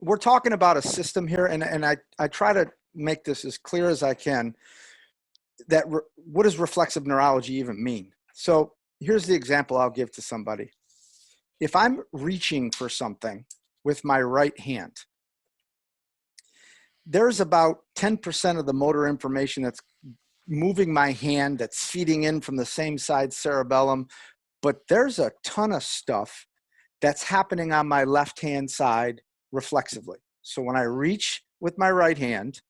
we're talking about a system here, and I try to make this as clear as I can, that what does reflexive neurology even mean? So here's the example I'll give to somebody. If I'm reaching for something with my right hand, there's about 10% of the motor information that's moving my hand, that's feeding in from the same side cerebellum, but there's a ton of stuff that's happening on my left-hand side reflexively. So when I reach with my right hand,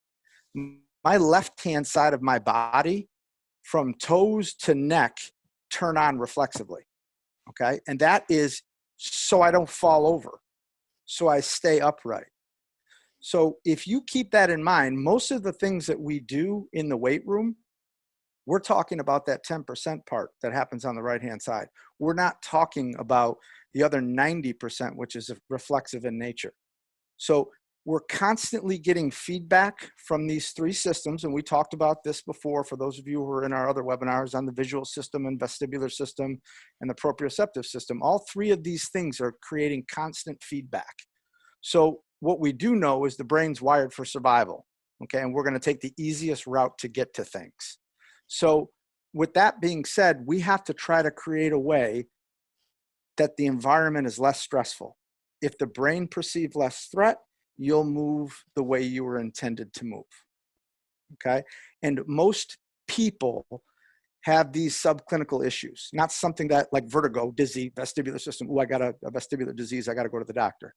my left-hand side of my body, from toes to neck, turn on reflexively, okay? And that is so I don't fall over, so I stay upright. So if you keep that in mind, most of the things that we do in the weight room, we're talking about that 10% part that happens on the right-hand side. We're not talking about the other 90%, which is reflexive in nature. So we're constantly getting feedback from these three systems, and we talked about this before for those of you who are in our other webinars on the visual system and vestibular system and the proprioceptive system. All three of these things are creating constant feedback. So what we do know is the brain's wired for survival, okay? And we're gonna take the easiest route to get to things. So with that being said, we have to try to create a way that the environment is less stressful. If the brain perceives less threat, you'll move the way you were intended to move, okay? And most people have these subclinical issues, not something that like vertigo, dizzy, vestibular system, oh, I got a vestibular disease, I gotta go to the doctor.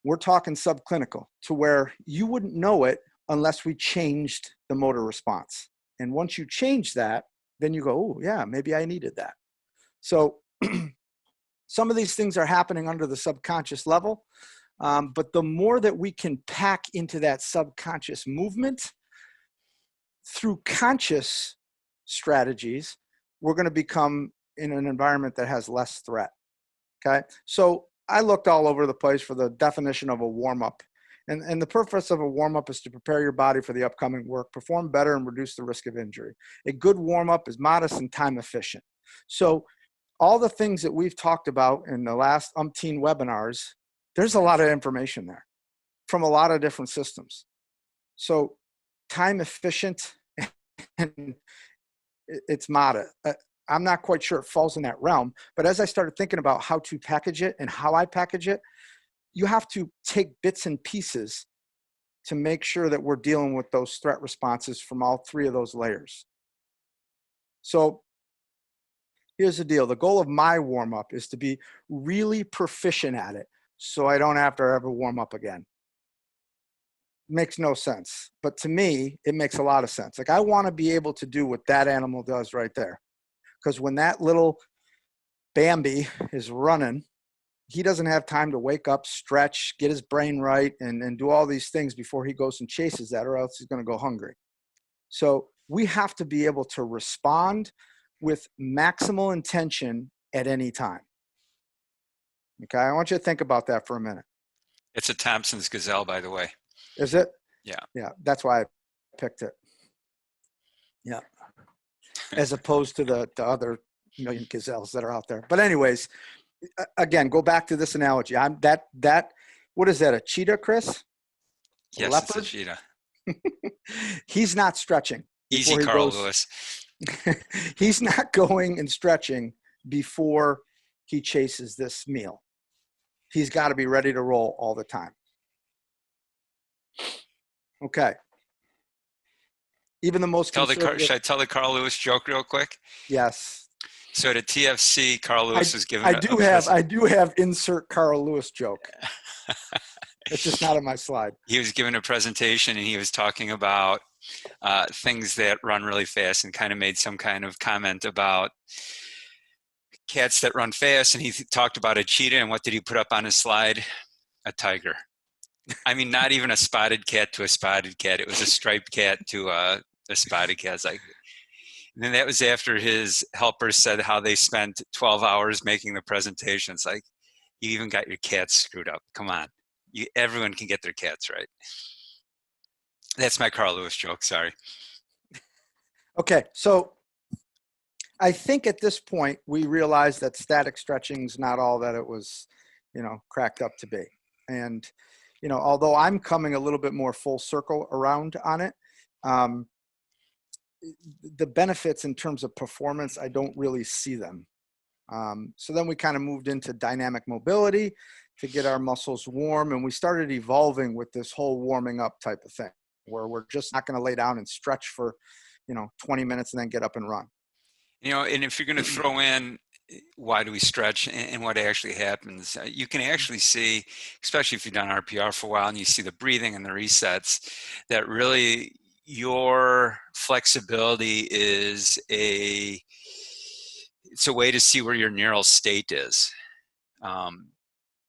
We're talking subclinical, to where you wouldn't know it unless we changed the motor response. And once you change that, then you go, oh yeah, maybe I needed that. So some of these things are happening under the subconscious level, but the more that we can pack into that subconscious movement through conscious strategies, we're going to become in an environment that has less threat, okay? So I looked all over the place for the definition of a warm-up. And the purpose of a warm-up is to prepare your body for the upcoming work, perform better, and reduce the risk of injury. A good warm-up is modest and time efficient. So all the things that we've talked about in the last umpteen webinars, there's a lot of information there from a lot of different systems. So time efficient, and it's modest. I'm not quite sure it falls in that realm, but as I started thinking about how to package it and how I package it, you have to take bits and pieces to make sure that we're dealing with those threat responses from all three of those layers. So here's the deal. The goal of my warm-up is to be really proficient at it so I don't have to ever warm up again. Makes no sense. But to me, it makes a lot of sense. Like I want to be able to do what that animal does right there. Because when that little Bambi is running, he doesn't have time to wake up, stretch, get his brain right, and do all these things before he goes and chases that, or else he's going to go hungry. So we have to be able to respond with maximal intention at any time. Okay, I want you to think about that for a minute. It's a Thompson's gazelle, by the way. Is it? Yeah. Yeah, that's why I picked it. Yeah. As opposed to the other million gazelles that are out there. But anyways, again, go back to this analogy. What is that, a cheetah, Chris? Yes, leopard? it's a cheetah. He's not stretching. Easy, Carl Lewis. He's not going and stretching before he chases this meal. He's got to be ready to roll all the time. Okay. Even the most conservative... Should I tell the Carl Lewis joke real quick? Yes. So at a TFC, Carl Lewis was given I do have insert Carl Lewis joke. It's just not on my slide. He was given a presentation and he was talking about things that run really fast and kind of made some kind of comment about cats that run fast. And he talked about a cheetah, and what did he put up on his slide? A tiger. I mean, not even a spotted cat to a spotted cat. It was a striped cat to a spotted cat. It's like, and then that was after his helpers said how they spent 12 hours making the presentation. It's like, you even got your cats screwed up. Come on. Everyone can get their cats right. That's my Carl Lewis joke. Sorry. Okay. So I think at this point, we realize that static stretching is not all that it was, cracked up to be. And you know, although I'm coming a little bit more full circle around on it, um, the benefits in terms of performance, I don't really see them. So then we kind of moved into dynamic mobility to get our muscles warm, and we started evolving with this whole warming up type of thing, where we're just not going to lay down and stretch for, you know, 20 minutes and then get up and run. You know, and if you're going to throw in why do we stretch and what actually happens, you can actually see, especially if you've done RPR for a while and you see the breathing and the resets, that really your flexibility is it's a way to see where your neural state is.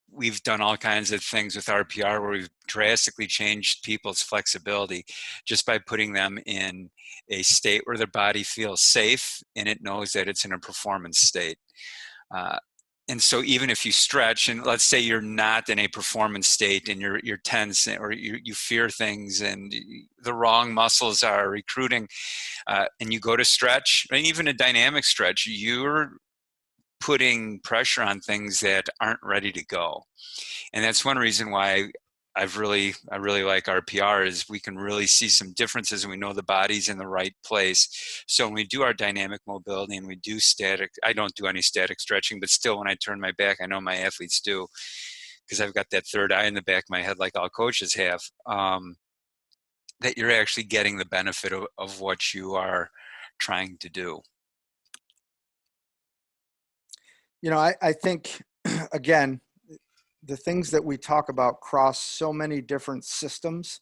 We've done all kinds of things with RPR where we've drastically changed people's flexibility just by putting them in a state where their body feels safe and it knows that it's in a performance state. And so even if you stretch, and let's say you're not in a performance state and you're tense or you fear things and the wrong muscles are recruiting, and you go to stretch, and even a dynamic stretch, you're putting pressure on things that aren't ready to go. And that's one reason why I really like RPR, is we can really see some differences and we know the body's in the right place. So when we do our dynamic mobility and we do static, I don't do any static stretching, but still when I turn my back, I know my athletes do, because I've got that third eye in the back of my head like all coaches have, that you're actually getting the benefit of what you are trying to do. You know, I think, again, the things that we talk about cross so many different systems.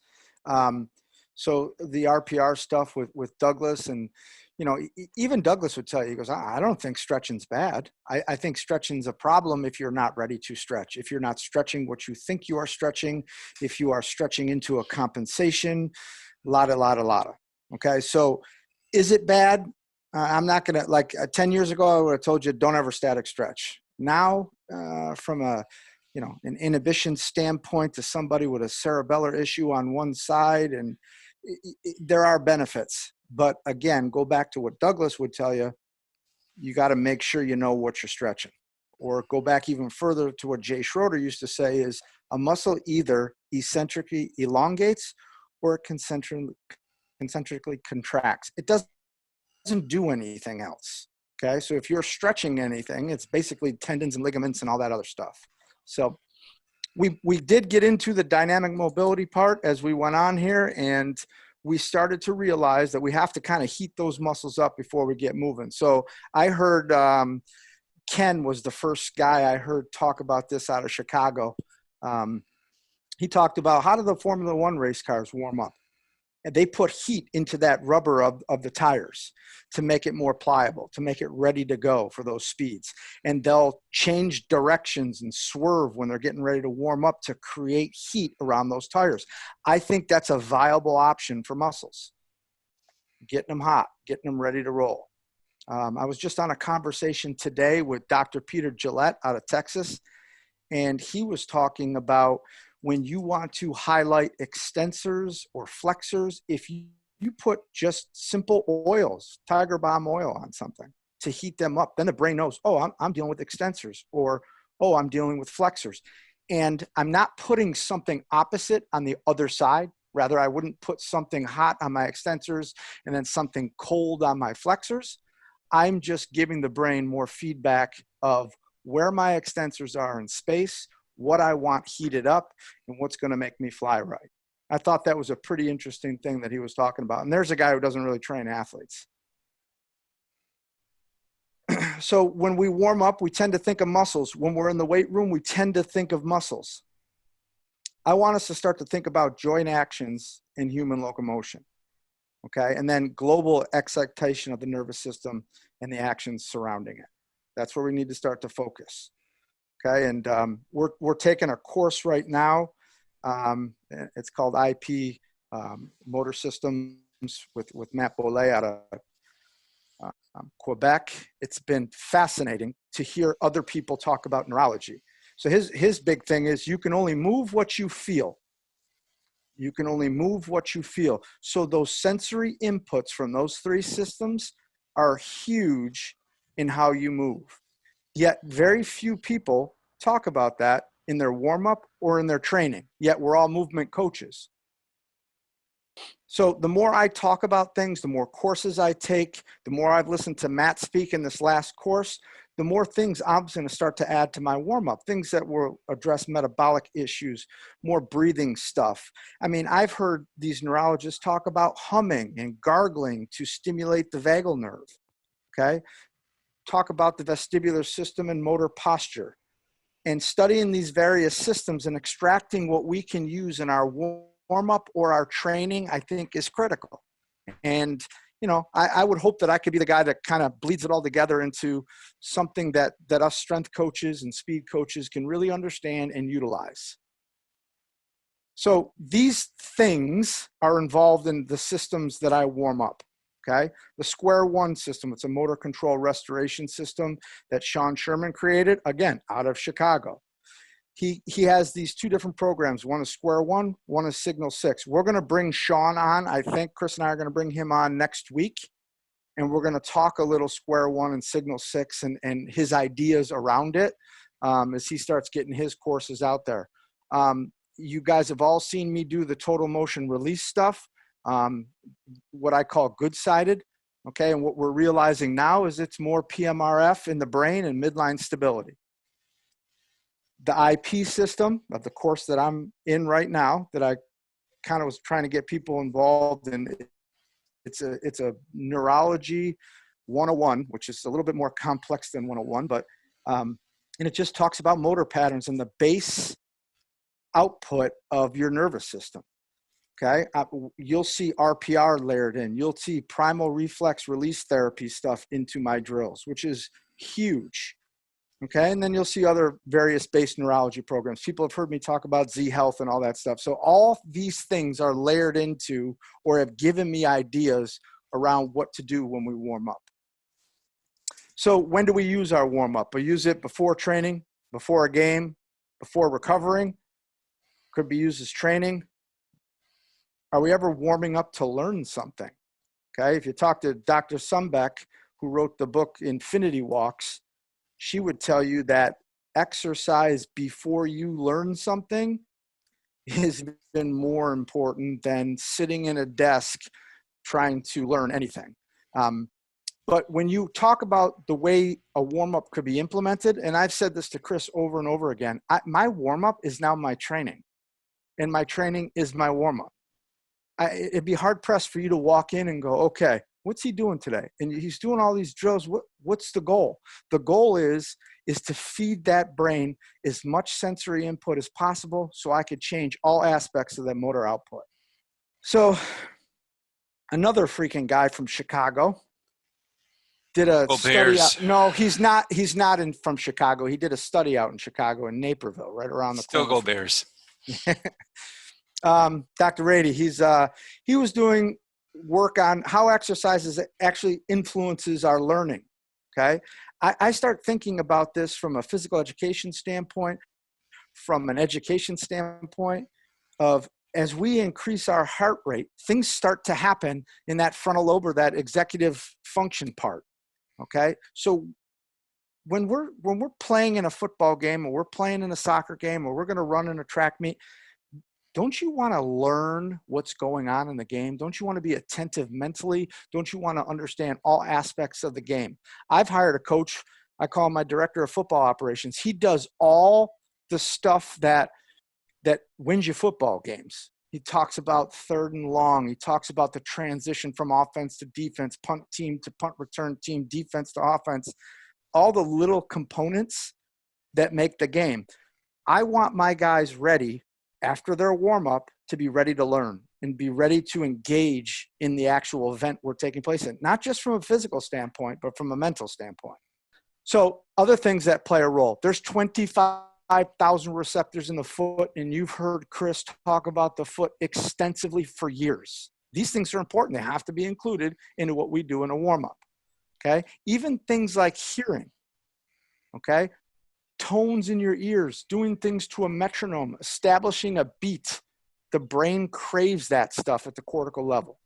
So the RPR stuff with Douglas, and, you know, even Douglas would tell you, he goes, I don't think stretching's bad. I think stretching's a problem if you're not ready to stretch, if you're not stretching what you think you are stretching, if you are stretching into a compensation, lotta. Okay. So is it bad? I'm not going to, like 10 years ago, I would have told you, don't ever static stretch. Now, from a, you know, an inhibition standpoint to somebody with a cerebellar issue on one side, and there are benefits. But again, go back to what Douglas would tell you, you got to make sure you know what you're stretching. Or go back even further to what Jay Schroeder used to say is a muscle either eccentrically elongates or it concentrically contracts. It doesn't do anything else. Okay. So if you're stretching anything, it's basically tendons and ligaments and all that other stuff. So we did get into the dynamic mobility part as we went on here, and we started to realize that we have to kind of heat those muscles up before we get moving. So I heard Ken was the first guy I heard talk about this out of Chicago. He talked about how do the Formula One race cars warm up? And they put heat into that rubber of the tires to make it more pliable, to make it ready to go for those speeds. And they'll change directions and swerve when they're getting ready to warm up to create heat around those tires. I think that's a viable option for muscles. Getting them hot, getting them ready to roll. I was just on a conversation today with Dr. Peter Gillette out of Texas, and he was talking about when you want to highlight extensors or flexors, if you put just simple oils, Tiger Balm oil on something to heat them up, then the brain knows, oh, I'm dealing with extensors, or, oh, I'm dealing with flexors. And I'm not putting something opposite on the other side. Rather, I wouldn't put something hot on my extensors and then something cold on my flexors. I'm just giving the brain more feedback of where my extensors are in space, what I want heated up, and what's going to make me fly right. I thought that was a pretty interesting thing that he was talking about. And there's a guy who doesn't really train athletes. So when we warm up, we tend to think of muscles. When we're in the weight room, we tend to think of muscles. I want us to start to think about joint actions in human locomotion. Okay. And then global excitation of the nervous system and the actions surrounding it. That's where we need to start to focus. Okay. And we're taking a course right now. It's called IP Motor Systems with Matt Bollet out of Quebec. It's been fascinating to hear other people talk about neurology. So his big thing is you can only move what you feel. You can only move what you feel. So those sensory inputs from those three systems are huge in how you move. Yet very few people talk about that in their warm-up or in their training, yet we're all movement coaches. So the more I talk about things, the more courses I take, the more I've listened to Matt speak in this last course, the more things I'm going to start to add to my warm-up, things that will address metabolic issues, more breathing stuff. I mean, I've heard these neurologists talk about humming and gargling to stimulate the vagal nerve, okay? Talk about the vestibular system and motor posture. And studying these various systems and extracting what we can use in our warm-up or our training, I think is critical. And, you know, I would hope that I could be the guy that kind of bleeds it all together into something that us strength coaches and speed coaches can really understand and utilize. So these things are involved in the systems that I warm up. Okay, the Square One system, it's a motor control restoration system that Sean Sherman created, again, out of Chicago. He has these two different programs. One is Square One, one is Signal 6. We're going to bring Sean on. I think Chris and I are going to bring him on next week, and we're going to talk a little Square One and Signal 6 and his ideas around it as he starts getting his courses out there. You guys have all seen me do the total motion release stuff. What I call good-sided, okay? And what we're realizing now is it's more PMRF in the brain and midline stability. The IP system of the course that I'm in right now that I kind of was trying to get people involved in, it's a neurology 101, which is a little bit more complex than 101, but and it just talks about motor patterns and the base output of your nervous system. Okay, you'll see RPR layered in. You'll see primal reflex release therapy stuff into my drills, which is huge. Okay, and then you'll see other various base neurology programs. People have heard me talk about Z Health and all that stuff. So all these things are layered into or have given me ideas around what to do when we warm up. So when do we use our warm up? We use it before training, before a game, before recovering. Could be used as training. Are we ever warming up to learn something? Okay, if you talk to Dr. Sumbeck, who wrote the book Infinity Walks, she would tell you that exercise before you learn something is even more important than sitting in a desk trying to learn anything. But when you talk about the way a warm-up could be implemented, and I've said this to Chris over and over again, my warm-up is now my training, and my training is my warm-up. It'd be hard pressed for you to walk in and go, okay, what's he doing today? And he's doing all these drills. What's the goal? The goal is to feed that brain as much sensory input as possible so I could change all aspects of that motor output. So another freaking guy from Chicago did a study out. No, he's not from Chicago. He did a study out in Chicago in Naperville, right around the corner. Still go Bears. Dr. Rady, he was doing work on how exercises actually influences our learning. Okay. I start thinking about this from a physical education standpoint, from an education standpoint of as we increase our heart rate, things start to happen in that frontal lobe or that executive function part. Okay. So when we're playing in a football game or we're playing in a soccer game or we're going to run in a track meet, don't you want to learn what's going on in the game? Don't you want to be attentive mentally? Don't you want to understand all aspects of the game? I've hired a coach. I call him my director of football operations. He does all the stuff that wins you football games. He talks about third and long. He talks about the transition from offense to defense, punt team to punt return team, defense to offense, all the little components that make the game. I want my guys ready after their warm-up to be ready to learn and be ready to engage in the actual event we're taking place in, not just from a physical standpoint, but from a mental standpoint. So other things that play a role, there's 25,000 receptors in the foot, and you've heard Chris talk about the foot extensively for years. These things are important. They have to be included into what we do in a warm-up, okay? Even things like hearing, okay? Tones in your ears, doing things to a metronome, establishing a beat. The brain craves that stuff at the cortical level.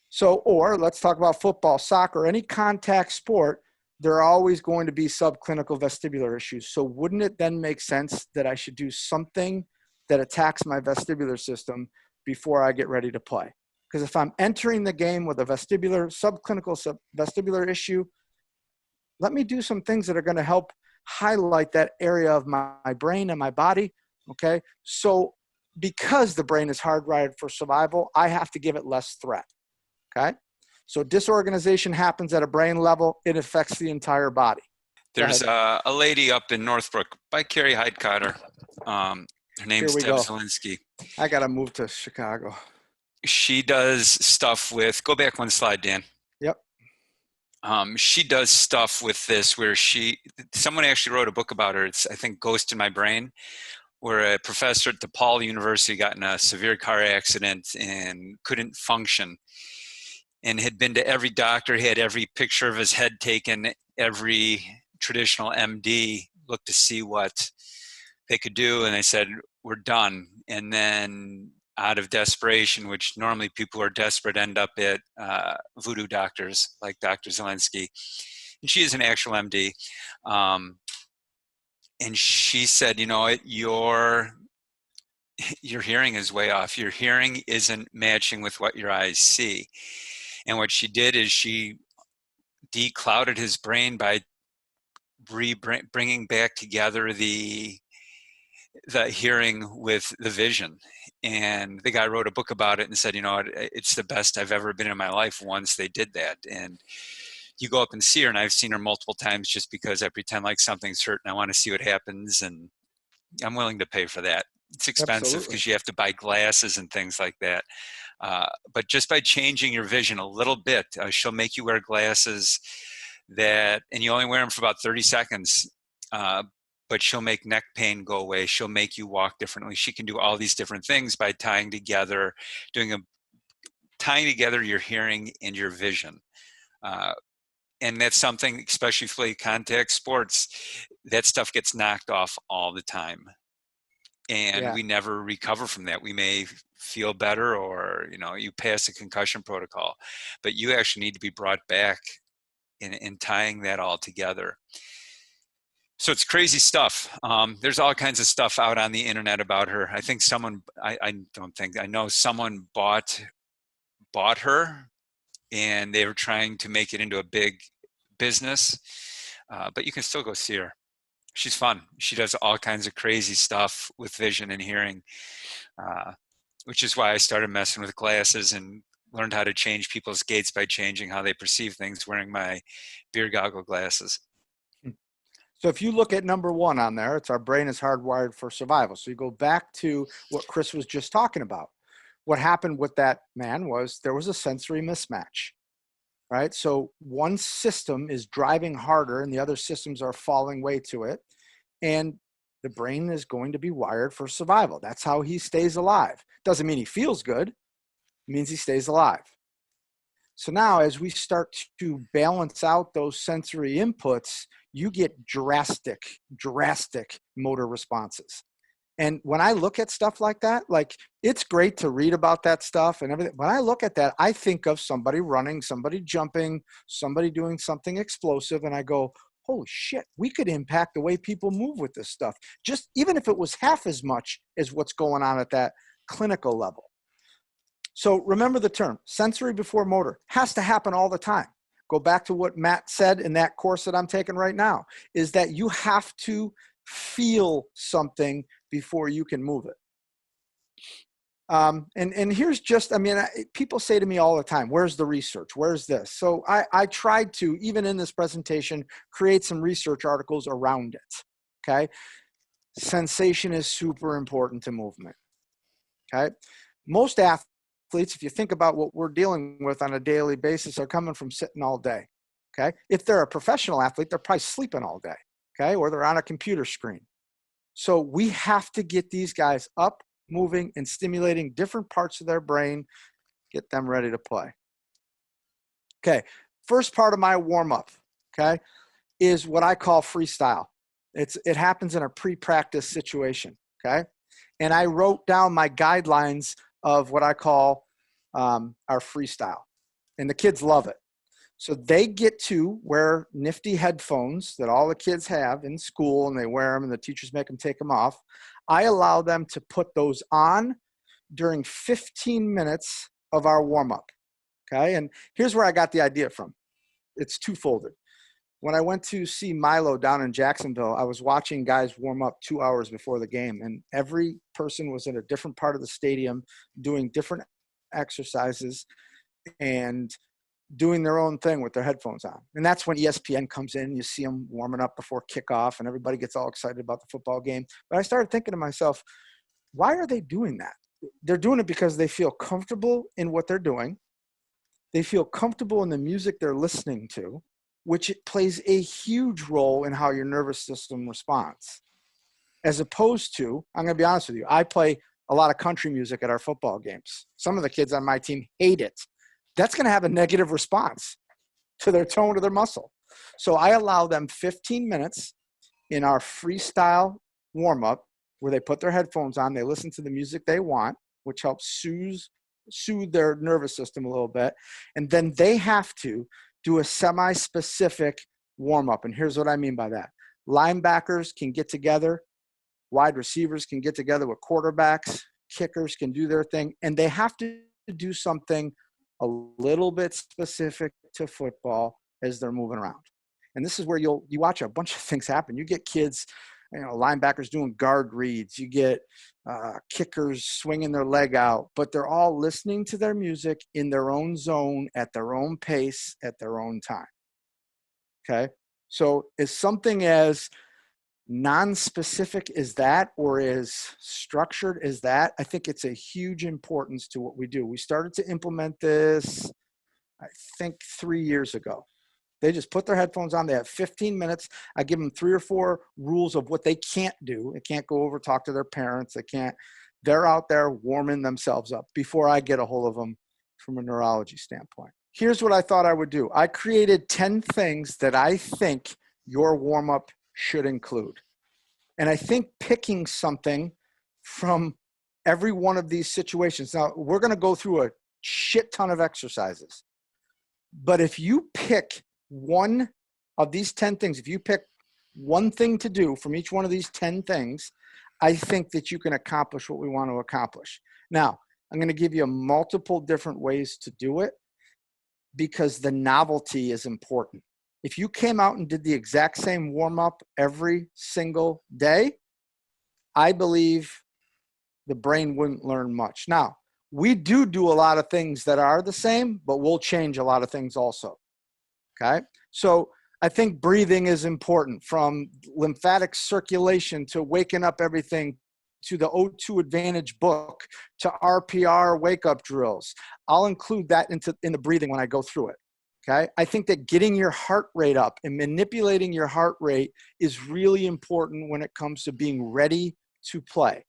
So, or let's talk about football, soccer, any contact sport. there are always going to be subclinical vestibular issues. So wouldn't it then make sense that I should do something that attacks my vestibular system before I get ready to play? Because if I'm entering the game with a subclinical vestibular issue, let me do some things that are going to help highlight that area of my brain and my body, okay? So because the brain is hardwired for survival, I have to give it less threat, okay? So disorganization happens at a brain level. It affects the entire body. There's a lady up in Northbrook by Carrie Heidcotter. Her name's Deb Zielinski. I got to move to Chicago. She does stuff with, go back one slide, Dan. Yep. She does stuff with this where someone actually wrote a book about her. It's, I think, Ghost in My Brain, where a professor at DePaul University got in a severe car accident and couldn't function, and had been to every doctor, had every picture of his head taken, every traditional MD looked to see what they could do, and they said, we're done. And then out of desperation, which normally people who are desperate end up at voodoo doctors like Dr. Zielinski, and she is an actual MD, and she said, you know, your hearing is way off. Your hearing isn't matching with what your eyes see. And what she did is she declouded his brain by bringing back together the hearing with the vision. And the guy wrote a book about it and said, you know, it's the best I've ever been in my life once they did that. And you go up and see her, and I've seen her multiple times just because I pretend like something's hurt and I want to see what happens, and I'm willing to pay for that. It's expensive because you have to buy glasses and things like that. But just by changing your vision a little bit, she'll make you wear glasses and you only wear them for about 30 seconds, but she'll make neck pain go away. She'll make you walk differently. She can do all these different things by tying together your hearing and your vision. And that's something, especially for contact sports, that stuff gets knocked off all the time. And we never recover from that. We may feel better, or, you know, you pass a concussion protocol, but you actually need to be brought back in tying that all together. So it's crazy stuff. There's all kinds of stuff out on the internet about her. I think I know someone bought her, and they were trying to make it into a big business, but you can still go see her. She's fun. She does all kinds of crazy stuff with vision and hearing, which is why I started messing with glasses and learned how to change people's gaits by changing how they perceive things, wearing my beer goggle glasses. So if you look at number 1 on there, it's our brain is hardwired for survival. So you go back to what Chris was just talking about. What happened with that man was there was a sensory mismatch, right? So one system is driving harder and the other systems are falling way to it. And the brain is going to be wired for survival. That's how he stays alive. Doesn't mean he feels good. It means he stays alive. So now as we start to balance out those sensory inputs, you get drastic motor responses. And when I look at stuff like that, like, it's great to read about that stuff and everything. When I look at that, I think of somebody running, somebody jumping, somebody doing something explosive. And I go, holy shit, we could impact the way people move with this stuff. Just even if it was half as much as what's going on at that clinical level. So remember the term sensory before motor has to happen all the time. Go back to what Matt said in that course that I'm taking right now, is that you have to feel something before you can move it. And here's just, I mean, people say to me all the time, where's the research? Where's this? So I tried to, even in this presentation, create some research articles around it, okay? Sensation is super important to movement, okay? Most athletes, if you think about what we're dealing with on a daily basis, are coming from sitting all day, okay? If they're a professional athlete, they're probably sleeping all day, okay? Or they're on a computer screen. So we have to get these guys up, moving, and stimulating different parts of their brain, get them ready to play. Okay, first part of my warm-up, okay, is what I call freestyle. It happens in a pre-practice situation, okay? And I wrote down my guidelines of what I call our freestyle. And the kids love it. So they get to wear nifty headphones that all the kids have in school, and they wear them and the teachers make them take them off. I allow them to put those on during 15 minutes of our warm-up, okay? And here's where I got the idea from. It's two-folded. When I went to see Milo down in Jacksonville, I was watching guys warm up 2 hours before the game, and every person was in a different part of the stadium doing different exercises and doing their own thing with their headphones on. And that's when ESPN comes in, you see them warming up before kickoff, and everybody gets all excited about the football game. But I started thinking to myself, why are they doing that? They're doing it because they feel comfortable in what they're doing. They feel comfortable in the music they're listening to, which plays a huge role in how your nervous system responds. As opposed to, I'm going to be honest with you, I play a lot of country music at our football games. Some of the kids on my team hate it. That's going to have a negative response to their tone or their muscle. So I allow them 15 minutes in our freestyle warm-up where they put their headphones on, they listen to the music they want, which helps soothe their nervous system a little bit. And then they have to do a semi-specific warm-up. And here's what I mean by that. Linebackers can get together. Wide receivers can get together with quarterbacks. Kickers can do their thing. And they have to do something a little bit specific to football as they're moving around. And this is where you watch a bunch of things happen. You get kids, linebackers doing guard reads. You get kickers swinging their leg out, but they're all listening to their music in their own zone, at their own pace, at their own time. Okay? So is something as non-specific as that or as structured as that, I think it's a huge importance to what we do. We started to implement this, I think 3 years ago. They just put their headphones on. They have 15 minutes. I give them 3 or 4 rules of what they can't do. They can't go over, talk to their parents. They're out there warming themselves up before I get a hold of them from a neurology standpoint. Here's what I thought I would do. I created 10 things that I think your warm-up should include. And I think picking something from every one of these situations. Now, we're going to go through a shit ton of exercises. But if you pick one of these 10 things, if you pick one thing to do from each one of these 10 things, I think that you can accomplish what we want to accomplish. Now, I'm going to give you multiple different ways to do it because the novelty is important. If you came out and did the exact same warm-up every single day, I believe the brain wouldn't learn much. Now, we do a lot of things that are the same, but we'll change a lot of things also. Okay? So I think breathing is important, from lymphatic circulation to waking up everything to the O2 Advantage book to RPR wake-up drills. I'll include that in the breathing when I go through it. Okay. I think that getting your heart rate up and manipulating your heart rate is really important when it comes to being ready to play.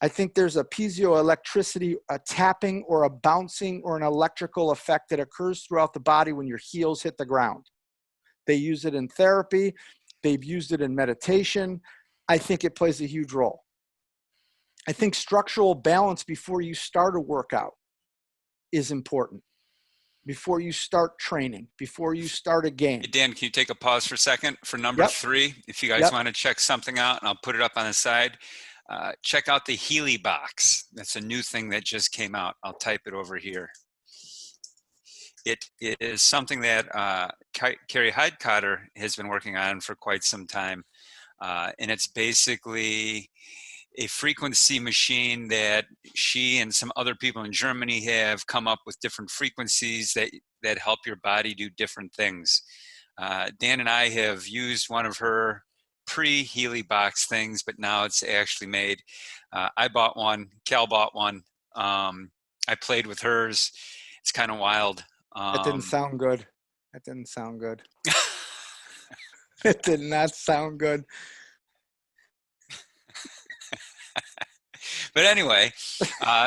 I think there's a piezoelectricity, a tapping or a bouncing or an electrical effect that occurs throughout the body when your heels hit the ground. They use it in therapy. They've used it in meditation. I think it plays a huge role. I think structural balance before you start a workout is important. Before you start training, before you start a game. Hey Dan, can you take a pause for a second for number 3? If you guys want to check something out, and I'll put it up on the side. Check out the Healy box. That's a new thing that just came out. I'll type it over here. It is something that Carrie Heidcotter has been working on for quite some time. And it's basically a frequency machine that she and some other people in Germany have come up with different frequencies that help your body do different things. Dan and I have used one of her pre-Healy box things, but now it's actually made. I bought one, Cal bought one. I played with hers. It's kind of wild. That didn't sound good. That didn't sound good. It did not sound good. But anyway,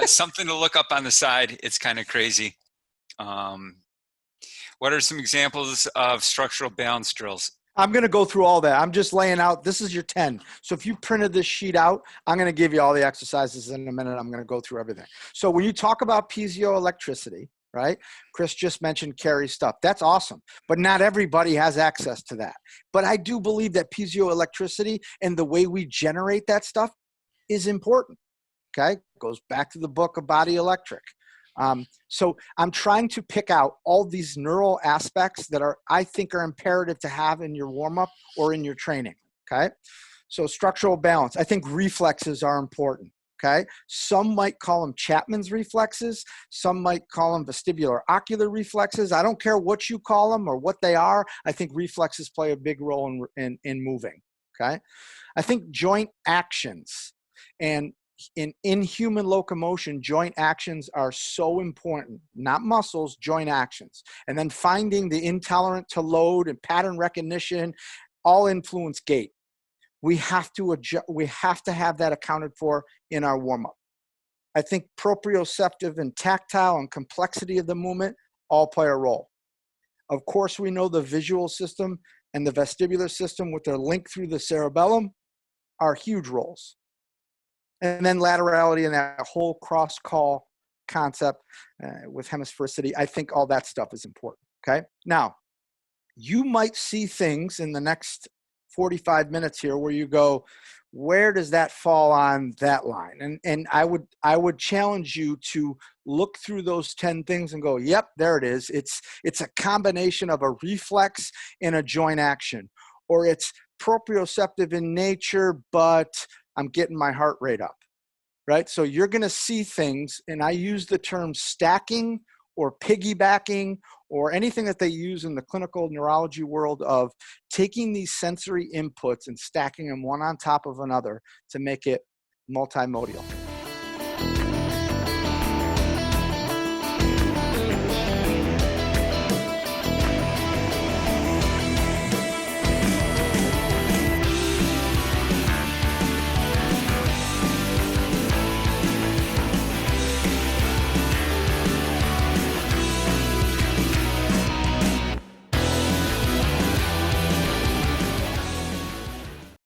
something to look up on the side. It's kind of crazy. What are some examples of structural balance drills? I'm going to go through all that. I'm just laying out, this is your 10. So if you printed this sheet out, I'm going to give you all the exercises in a minute. I'm going to go through everything. So when you talk about piezoelectricity, right? Chris just mentioned Carrie's stuff. That's awesome, but not everybody has access to that. But I do believe that piezoelectricity and the way we generate that stuff is important, okay? Goes back to the book of Body Electric. So I'm trying to pick out all these neural aspects that I think are imperative to have in your warm-up or in your training, okay? So structural balance. I think reflexes are important, okay? Some might call them Chapman's reflexes. Some might call them vestibular ocular reflexes. I don't care what you call them or what they are. I think reflexes play a big role in moving, okay? I think joint actions and in human locomotion, joint actions are so important, not muscles, joint actions. And then finding the intolerant to load and pattern recognition all influence gait. We have to adjust, we have to have that accounted for in our warm-up. I think proprioceptive and tactile and complexity of the movement all play a role. Of course, we know the visual system and the vestibular system with their link through the cerebellum are huge roles. And then laterality and that whole cross-call concept with hemisphericity, I think all that stuff is important, okay? Now, you might see things in the next 45 minutes here where you go, where does that fall on that line? And I would challenge you to look through those 10 things and go, yep, there it is. It's a combination of a reflex and a joint action, or it's proprioceptive in nature, but I'm getting my heart rate up, right? So you're going to see things, and I use the term stacking or piggybacking or anything that they use in the clinical neurology world of taking these sensory inputs and stacking them one on top of another to make it multimodal.